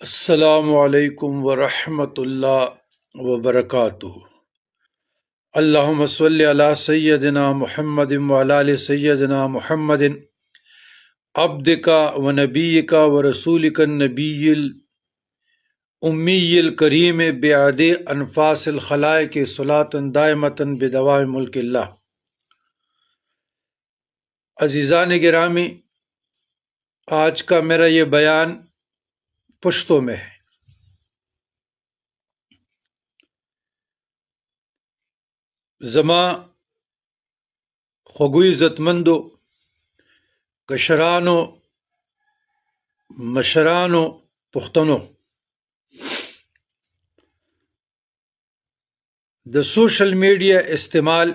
अस्सलामु अलैकुम वरहमतुल्लाह वबरकातुहू। अल्लाहुम्मा सल्लि अला सय्यदिना मुहम्मदिन व अला आलि सय्यदिना मुहम्मदिन अब्दिका व नबिय्यिका व रसूलिका नबिय्यिल उम्मिय्यिल करीम बिअदि अनफासिल खलाइक सलातन दाइमतन बिदवाम मुल्किल्लाह। अज़ीज़ान गिरामी, आज का मेरा ये बयान पुश्तो में है। ज़मा ख़ुगू इज़्ज़तमंदो कशरानो मशरानो पुख्तनो, द सोशल मीडिया इस्तेमाल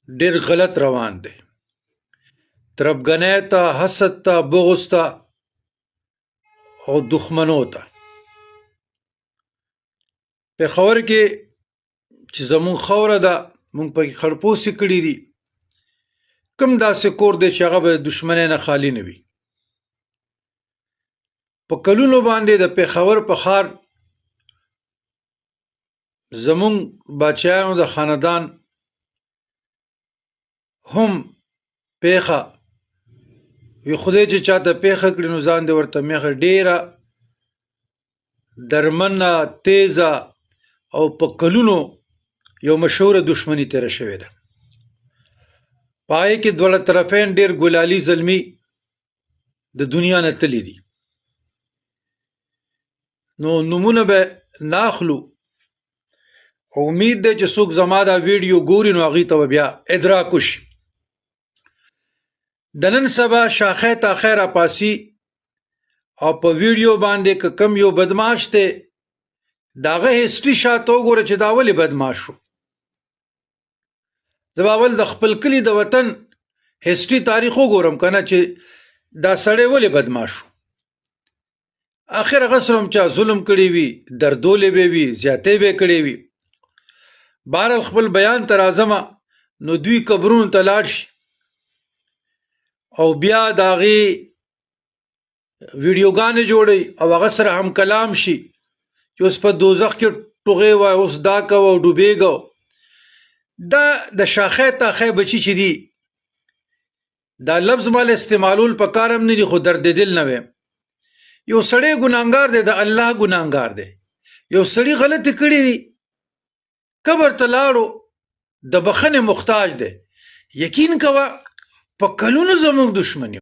ढेर गलत रवान दे। तरफगने ता, हसद ता, बुग़्ज़ ता और दुश्मनों ता। पेशावर के چې زمون خوره ده، مونږ پکې خړپوسې کړي دي. کم داسې کور دی چې هغه به د دشمنۍ نه خالي نه وي. په کلونو باندې د پیښور په ښار زمون بادشاهانو د خاندان هم پیښه وي. خدای چې چاته پیښه کړي نو ځان دې ورته میخه ډیره درمنه تیزه او په کلونو یو مشهوره دشمنی تیره شوې ده. پای کې دواړه طرفین ډیر ګلالي زلمی د دنیا نه تللی دي. نو نمونه به ناخلو. امید ده چې څوک زما دا ویډیو ګوري نو هغې ته بیا ادراک وشي. د نن سبا شاخه تاخه راپاسي او په ویډیو باندې که کم یو بدماش دی د هغه هسټري شاته وګوره چې دا ولې بدماش شو. زه به اول د خپل کلي د وطن هسټري تاریخ وګورم که نه چې دا سړی ولې بدماش شو. آخر هغه سره هم چا ظلم کړی وي، دردولې به وي، زیاتۍ به کړې وي. بهرحال خپل بیان ته راځمه نو دوی قبرونو ته لاړ شي او بیا د هغې ویډیوګانې جوړوي او هغه سره هم کلام شي چې اوس په دوزخ کې ټوغې وای، اوس دا کوه او ډوبېږه. دا د شاخه تاخه بچي چې دي دا لفظ مال استعمالول په کار هم نه دي، خو درد دل نه وي. یو سړی ګناهګار دی، د الله ګناهګار دی. یو سړی غلطي کړي دي، قبر ته لاړو، د بخښنې محتاج دی. یقین کوه په کلونو زموږ دشمني